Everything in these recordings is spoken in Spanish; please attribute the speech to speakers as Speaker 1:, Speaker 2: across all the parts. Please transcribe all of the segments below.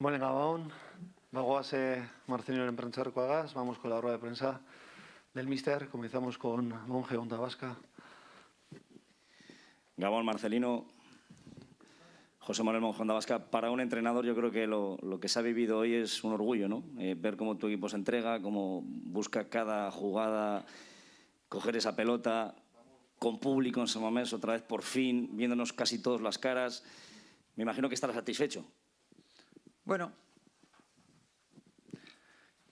Speaker 1: Bueno, Gabón, bagoaz Marcelinoren prentsarkoagaz, vamos con la rueda de prensa del míster. Comenzamos con Monje Onda Vasca.
Speaker 2: Gabón, Marcelino, José Manuel Monje Onda Vasca. Para un entrenador yo creo que lo que se ha vivido hoy es un orgullo, ¿no? Ver cómo tu equipo se entrega, cómo busca cada jugada, coger esa pelota con público en San Mamés, otra vez por fin, viéndonos casi todas las caras. Me imagino que estará satisfecho.
Speaker 3: Bueno,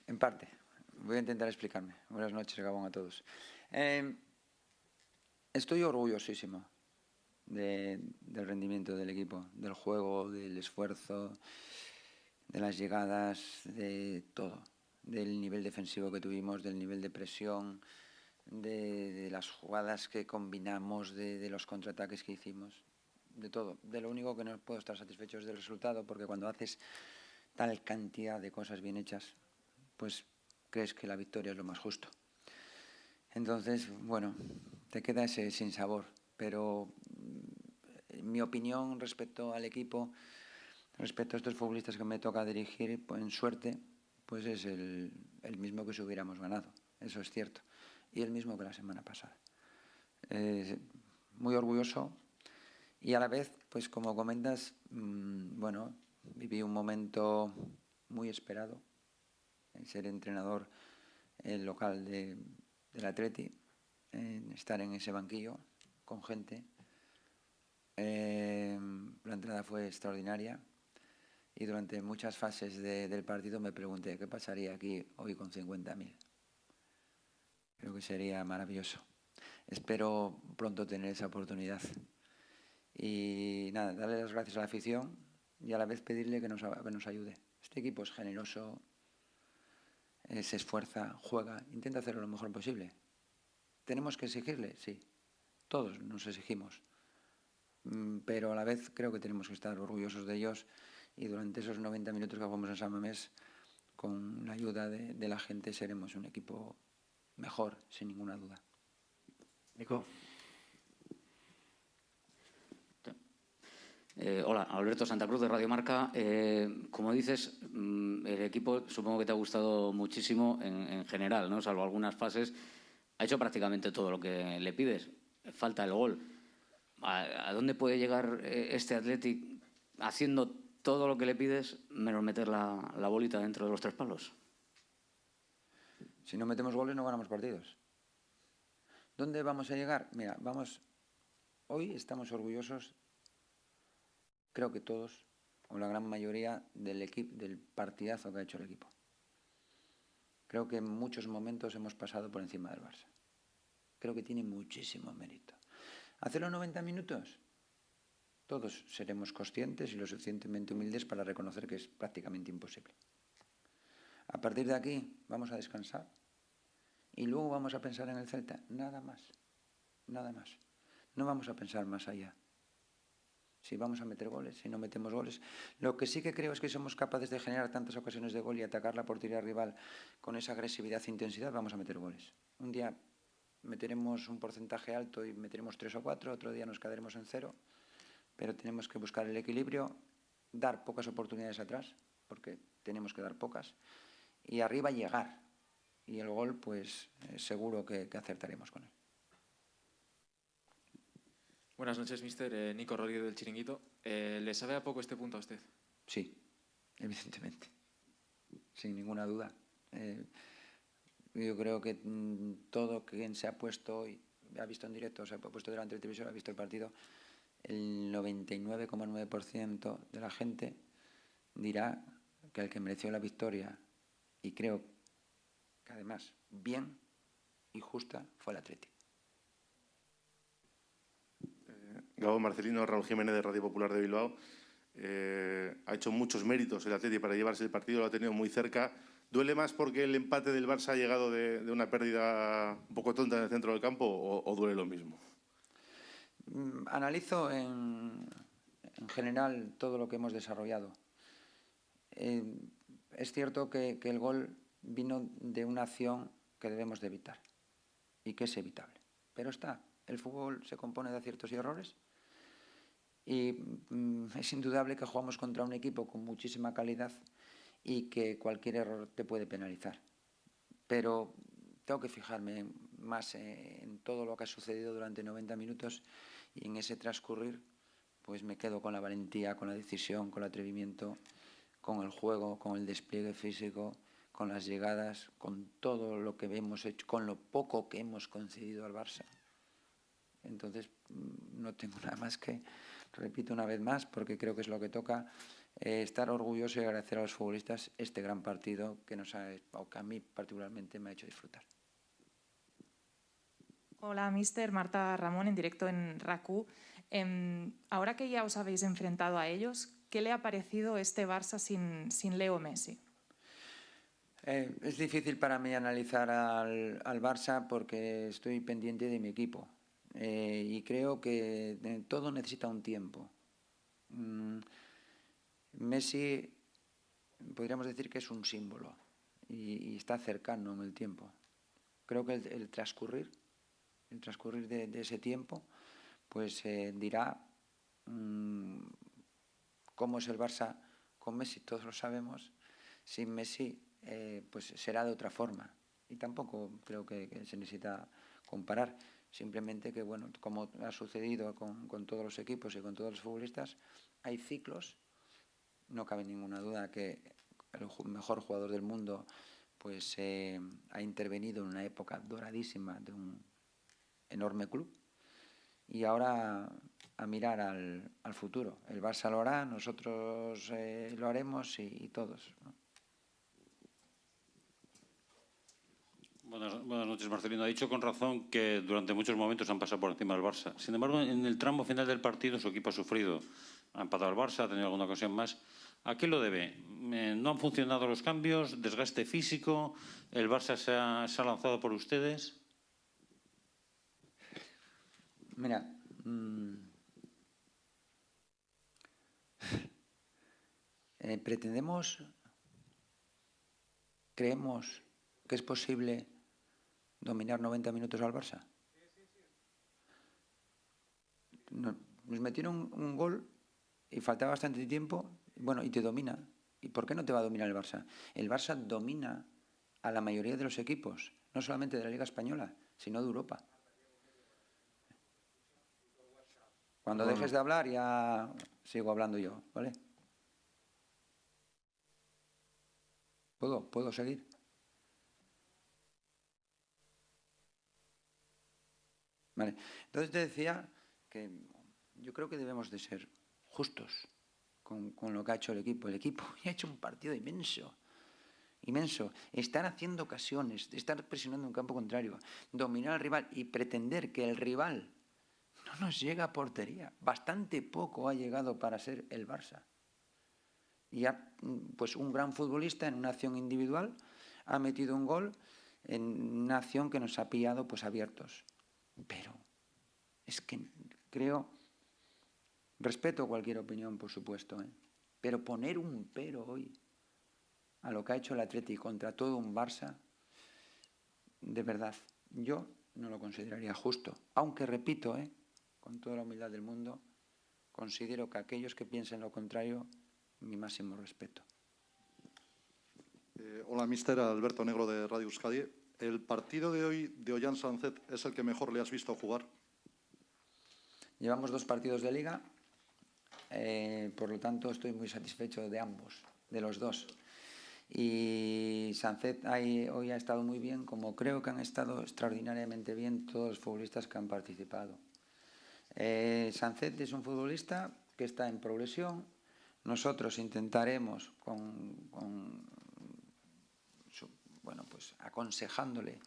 Speaker 3: en parte. Voy a intentar explicarme. Buenas noches, Gabón, a todos. Estoy orgullosísimo del rendimiento del equipo, del juego, del esfuerzo, de las llegadas, de todo. Del nivel defensivo que tuvimos, del nivel de presión, de las jugadas que combinamos, de los contraataques que hicimos, de todo. De lo único que no puedo estar satisfecho es del resultado, porque cuando haces tal cantidad de cosas bien hechas, pues crees que la victoria es lo más justo. Entonces, bueno, te queda ese sinsabor, pero mi opinión respecto al equipo, respecto a estos futbolistas que me toca dirigir, pues en suerte, pues es el mismo que si hubiéramos ganado, eso es cierto, y el mismo que la semana pasada. Muy orgulloso y a la vez, pues como comentas, bueno, viví un momento muy esperado, en ser entrenador local del Atleti, en estar en ese banquillo con gente. La entrada fue extraordinaria y durante muchas fases del partido me pregunté qué pasaría aquí hoy con 50.000. Creo que sería maravilloso. Espero pronto tener esa oportunidad. Y nada, darle las gracias a la afición y a la vez pedirle que nos ayude. Este equipo es generoso, se esfuerza, juega, intenta hacerlo lo mejor posible. ¿Tenemos que exigirle? Sí, todos nos exigimos. Pero a la vez creo que tenemos que estar orgullosos de ellos y durante esos 90 minutos que jugamos en San Mamés, con la ayuda de la gente, seremos un equipo mejor, sin ninguna duda.
Speaker 1: Nico.
Speaker 4: Hola, Alberto Santa Cruz de Radio Marca. Como dices, el equipo supongo que te ha gustado muchísimo en general, ¿no? Salvo algunas fases, ha hecho prácticamente todo lo que le pides. Falta el gol. ¿A dónde puede llegar este Athletic haciendo todo lo que le pides menos meter la bolita dentro de los tres palos?
Speaker 3: Si no metemos goles no ganamos partidos. ¿Dónde vamos a llegar? Mira, hoy estamos orgullosos, creo que todos, o la gran mayoría, del partidazo que ha hecho el equipo. Creo que en muchos momentos hemos pasado por encima del Barça. Creo que tiene muchísimo mérito. ¿Hacer los 90 minutos? Todos seremos conscientes y lo suficientemente humildes para reconocer que es prácticamente imposible. A partir de aquí vamos a descansar y luego vamos a pensar en el Celta. Nada más, nada más. No vamos a pensar más allá. Si vamos a meter goles, si no metemos goles. Lo que sí que creo es que somos capaces de generar tantas ocasiones de gol y atacar la portería rival con esa agresividad e intensidad, vamos a meter goles. Un día meteremos un porcentaje alto y meteremos 3 o 4, otro día nos quedaremos en 0, pero tenemos que buscar el equilibrio, dar pocas oportunidades atrás, porque tenemos que dar pocas, y arriba llegar. Y el gol, pues seguro que acertaremos con él.
Speaker 5: Buenas noches, míster. Nico Rodríguez del Chiringuito. ¿Le sabe a poco este punto a usted?
Speaker 3: Sí, evidentemente, sin ninguna duda. Yo creo que todo quien se ha puesto y ha visto en directo, se ha puesto delante del televisor, ha visto el partido, el 99,9% de la gente dirá que el que mereció la victoria, y creo que además bien y justa, fue el Atleti.
Speaker 6: Gabón, Marcelino, Raúl Jiménez de Radio Popular de Bilbao. Ha hecho muchos méritos el Atleti para llevarse el partido, lo ha tenido muy cerca. ¿Duele más porque el empate del Barça ha llegado de una pérdida un poco tonta en el centro del campo o duele lo mismo?
Speaker 3: Analizo en general todo lo que hemos desarrollado. Es cierto que el gol vino de una acción que debemos de evitar y que es evitable. Pero el fútbol se compone de aciertos y errores Y es indudable que jugamos contra un equipo con muchísima calidad y que cualquier error te puede penalizar. Pero tengo que fijarme más en todo lo que ha sucedido durante 90 minutos y en ese transcurrir pues me quedo con la valentía, con la decisión, con el atrevimiento, con el juego, con el despliegue físico, con las llegadas, con todo lo que hemos hecho, con lo poco que hemos concedido al Barça. Entonces, no tengo nada más que, repito una vez más, porque creo que es lo que toca, estar orgulloso y agradecer a los futbolistas este gran partido que que a mí particularmente me ha hecho disfrutar.
Speaker 7: Hola, mister. Marta Ramón, en directo en RACU. Ahora que ya os habéis enfrentado a ellos, ¿qué le ha parecido este Barça sin Leo Messi?
Speaker 3: Es difícil para mí analizar al Barça porque estoy pendiente de mi equipo y creo que todo necesita un tiempo. Messi podríamos decir que es un símbolo y está cercano en el tiempo. Creo que el transcurrir de ese tiempo pues dirá cómo es el Barça con Messi, todos lo sabemos. Sin Messi pues será de otra forma y tampoco creo que se necesita comparar, simplemente que bueno, como ha sucedido con todos los equipos y con todos los futbolistas, hay ciclos. No cabe ninguna duda que el mejor jugador del mundo pues ha intervenido en una época doradísima de un enorme club y ahora a mirar al futuro. El Barça lo hará, nosotros lo haremos y todos, ¿no?
Speaker 8: Buenas noches, Marcelino. Ha dicho con razón que durante muchos momentos han pasado por encima del Barça. Sin embargo, en el tramo final del partido su equipo ha sufrido. Ha empatado el Barça, ha tenido alguna ocasión más. ¿A qué lo debe? ¿No han funcionado los cambios? ¿Desgaste físico? ¿El Barça se ha lanzado por ustedes?
Speaker 3: Mira, creemos que es posible dominar 90 minutos al Barça. Nos metieron un gol y faltaba bastante tiempo, bueno, y te domina. ¿Y por qué no te va a dominar el Barça? El Barça domina a la mayoría de los equipos, no solamente de la Liga Española, sino de Europa. Cuando dejes de hablar ya sigo hablando yo, ¿vale? ¿Puedo seguir? Vale. Entonces te decía que yo creo que debemos de ser justos con lo que ha hecho el equipo. El equipo ha hecho un partido inmenso. Están haciendo ocasiones, están presionando un campo contrario, dominar al rival y pretender que el rival no nos llega a portería. Bastante poco ha llegado para ser el Barça. Y pues un gran futbolista en una acción individual ha metido un gol en una acción que nos ha pillado pues abiertos. Pero es que creo, respeto cualquier opinión, por supuesto, pero poner un pero hoy a lo que ha hecho el Atleti contra todo un Barça, de verdad, yo no lo consideraría justo. Aunque, repito, con toda la humildad del mundo, considero que aquellos que piensen lo contrario, mi máximo respeto.
Speaker 9: Hola, mister Alberto Negro de Radio Euskadi. ¿El partido de hoy de Ollán Sánchez es el que mejor le has visto jugar?
Speaker 3: Llevamos 2 partidos de Liga, por lo tanto estoy muy satisfecho de ambos, de los 2. Y Sánchez hoy ha estado muy bien, como creo que han estado extraordinariamente bien todos los futbolistas que han participado. Sánchez es un futbolista que está en progresión. Nosotros intentaremos pues aconsejándole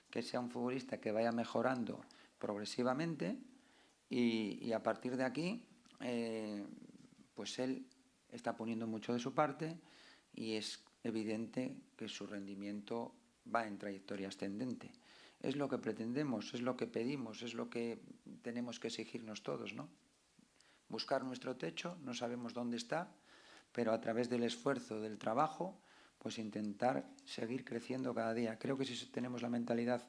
Speaker 3: que sea un futbolista que vaya mejorando progresivamente y a partir de aquí pues él está poniendo mucho de su parte y es evidente que su rendimiento va en trayectoria ascendente. Es lo que pretendemos, es lo que pedimos, es lo que tenemos que exigirnos todos, ¿no? Buscar nuestro techo, no sabemos dónde está, pero a través del esfuerzo, del trabajo, pues intentar seguir creciendo cada día. Creo que si tenemos la mentalidad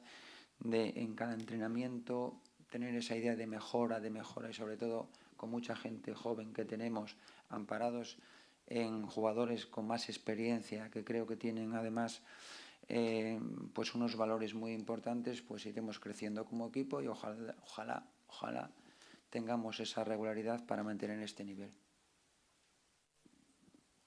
Speaker 3: de en cada entrenamiento tener esa idea de mejora y sobre todo con mucha gente joven que tenemos, amparados en jugadores con más experiencia, que creo que tienen además pues unos valores muy importantes, pues iremos creciendo como equipo y ojalá tengamos esa regularidad para mantener este nivel.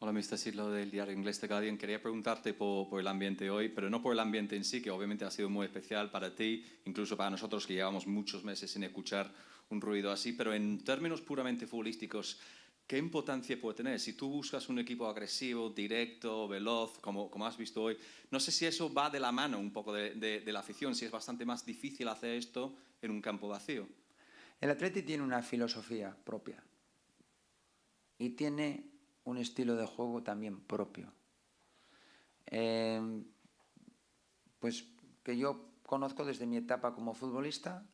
Speaker 10: Hola, Mr. Sidlo del diario inglés The Guardian. Quería preguntarte por el ambiente hoy, pero no por el ambiente en sí, que obviamente ha sido muy especial para ti, incluso para nosotros que llevamos muchos meses sin escuchar un ruido así, pero en términos puramente futbolísticos, ¿qué importancia puede tener? Si tú buscas un equipo agresivo, directo, veloz, como has visto hoy, no sé si eso va de la mano un poco de la afición, si es bastante más difícil hacer esto en un campo vacío.
Speaker 3: El Atleti tiene una filosofía propia y tiene un estilo de juego también propio. Pues que yo conozco desde mi etapa como futbolista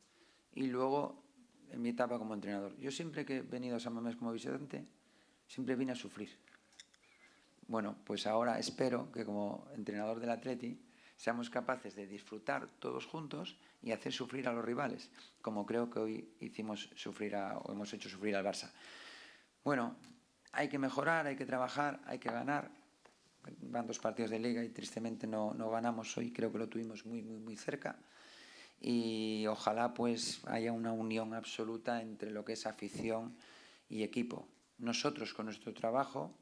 Speaker 3: y luego en mi etapa como entrenador. Yo siempre que he venido a San Mamés como visitante, siempre vine a sufrir. Bueno, pues ahora espero que como entrenador del Atleti seamos capaces de disfrutar todos juntos y hacer sufrir a los rivales, como creo que hoy hemos hecho sufrir al Barça. Bueno, hay que mejorar, hay que trabajar, hay que ganar. Van 2 partidos de Liga y tristemente no ganamos hoy, creo que lo tuvimos muy cerca. Y ojalá pues haya una unión absoluta entre lo que es afición y equipo. Nosotros con nuestro trabajo,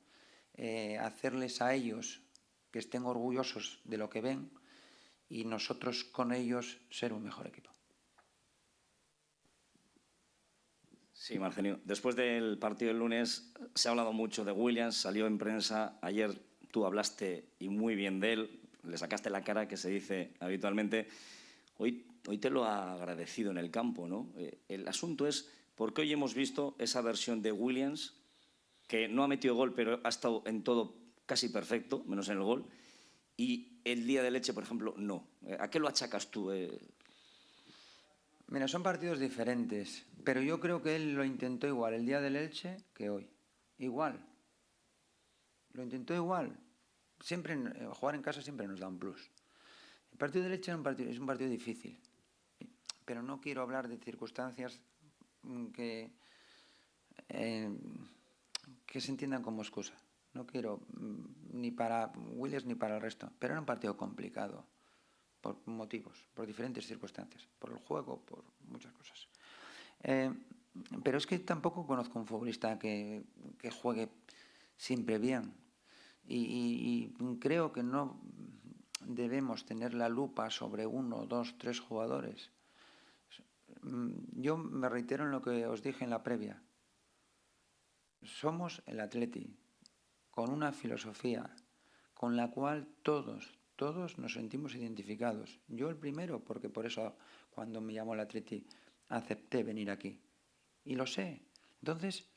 Speaker 3: hacerles a ellos que estén orgullosos de lo que ven y nosotros con ellos ser un mejor equipo.
Speaker 2: Sí, Marcelino. Después del partido del lunes se ha hablado mucho de Williams, salió en prensa. Ayer tú hablaste y muy bien de él, le sacaste la cara que se dice habitualmente. Hoy te lo ha agradecido en el campo, ¿no? El asunto es por qué hoy hemos visto esa versión de Williams que no ha metido gol, pero ha estado en todo casi perfecto, menos en el gol, y el día de Leche, por ejemplo, no. ¿A qué lo achacas tú?
Speaker 3: Mira, son partidos diferentes, pero yo creo que él lo intentó igual el día del Elche que hoy. Igual. Lo intentó igual. Siempre jugar en casa siempre nos da un plus. El partido del Elche es un partido difícil, pero no quiero hablar de circunstancias que se entiendan como excusa. No quiero ni para Williams ni para el resto, pero era un partido complicado. Por motivos, por diferentes circunstancias, por el juego, por muchas cosas. Pero es que tampoco conozco un futbolista que juegue siempre bien. Y creo que no debemos tener la lupa sobre 1, 2, 3 jugadores. Yo me reitero en lo que os dije en la previa. Somos el Atleti, con una filosofía con la cual todos nos sentimos identificados. Yo el primero, porque por eso cuando me llamó el Atleti acepté venir aquí. Y lo sé. Entonces,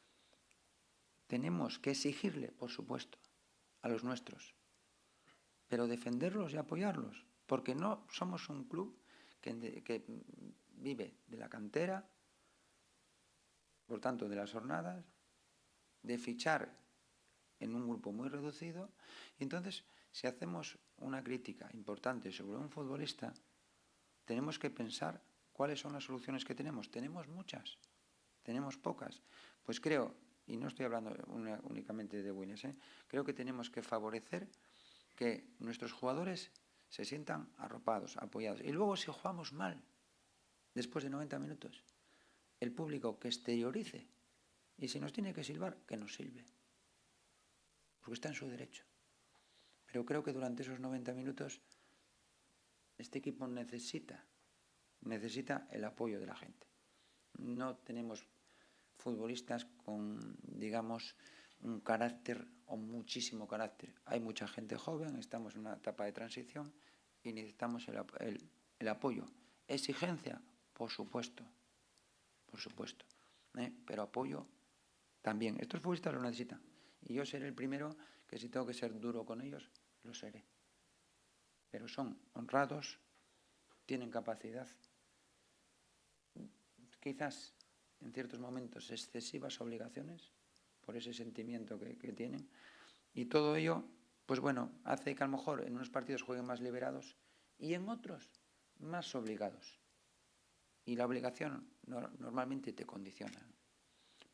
Speaker 3: tenemos que exigirle, por supuesto, a los nuestros, pero defenderlos y apoyarlos, porque no somos un club que vive de la cantera, por tanto, de las jornadas, de fichar en un grupo muy reducido. Y entonces, si hacemos una crítica importante sobre un futbolista, tenemos que pensar cuáles son las soluciones que tenemos. Tenemos muchas, tenemos pocas. Pues creo, y no estoy hablando únicamente de Williams, creo que tenemos que favorecer que nuestros jugadores se sientan arropados, apoyados. Y luego, si jugamos mal, después de 90 minutos, el público que exteriorice. Y si nos tiene que silbar, que nos silbe. Porque está en su derecho. Pero creo que durante esos 90 minutos este equipo necesita el apoyo de la gente. No tenemos futbolistas con, digamos, un carácter o muchísimo carácter. Hay mucha gente joven, estamos en una etapa de transición y necesitamos el apoyo. Exigencia, por supuesto, pero apoyo también. Estos futbolistas lo necesitan. Y yo seré el primero que si tengo que ser duro con ellos, lo seré. Pero son honrados, tienen capacidad, quizás en ciertos momentos excesivas obligaciones, por ese sentimiento que tienen. Y todo ello, pues bueno, hace que a lo mejor en unos partidos jueguen más liberados y en otros más obligados. Y la obligación normalmente te condiciona.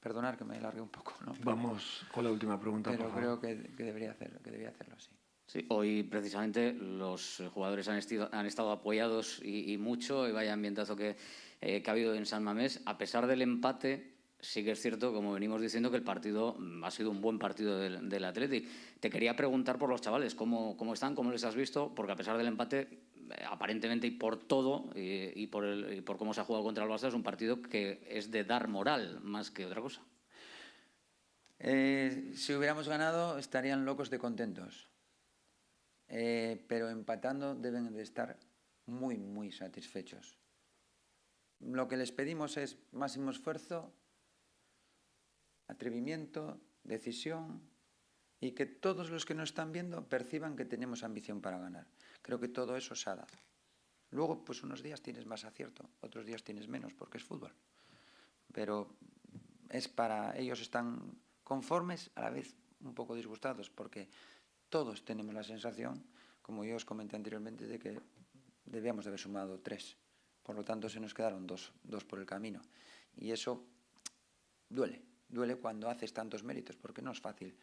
Speaker 3: Perdonar que me largue un poco, ¿no?
Speaker 1: Vamos con la última pregunta,
Speaker 3: Pero
Speaker 1: por favor.
Speaker 3: creo que debería hacerlo así.
Speaker 4: Sí, hoy precisamente los jugadores han estado apoyados y mucho, y vaya ambientazo que ha habido en San Mamés. A pesar del empate, sí que es cierto, como venimos diciendo, que el partido ha sido un buen partido del Athletic. Te quería preguntar por los chavales, ¿cómo están? ¿Cómo les has visto? Porque a pesar del empate, aparentemente y por todo, y por cómo se ha jugado contra el Barça, es un partido que es de dar moral más que otra cosa.
Speaker 3: Si hubiéramos ganado, estarían locos de contentos. Pero empatando deben de estar muy, muy satisfechos. Lo que les pedimos es máximo esfuerzo, atrevimiento, decisión, y que todos los que nos están viendo perciban que tenemos ambición para ganar. Creo que todo eso se ha dado. Luego, pues unos días tienes más acierto, otros días tienes menos, porque es fútbol. Pero ellos están conformes, a la vez un poco disgustados, porque todos tenemos la sensación, como yo os comenté anteriormente, de que debíamos de haber sumado 3. Por lo tanto, se nos quedaron dos por el camino. Y eso duele cuando haces tantos méritos, porque no es fácil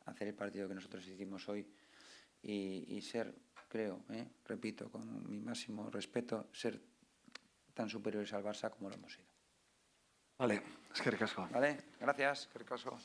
Speaker 3: hacer el partido que nosotros hicimos hoy y ser, creo, repito, con mi máximo respeto, ser tan superiores al Barça como lo hemos sido.
Speaker 1: Vale, eskerrik asko.
Speaker 3: Vale, gracias, eskerrik asko.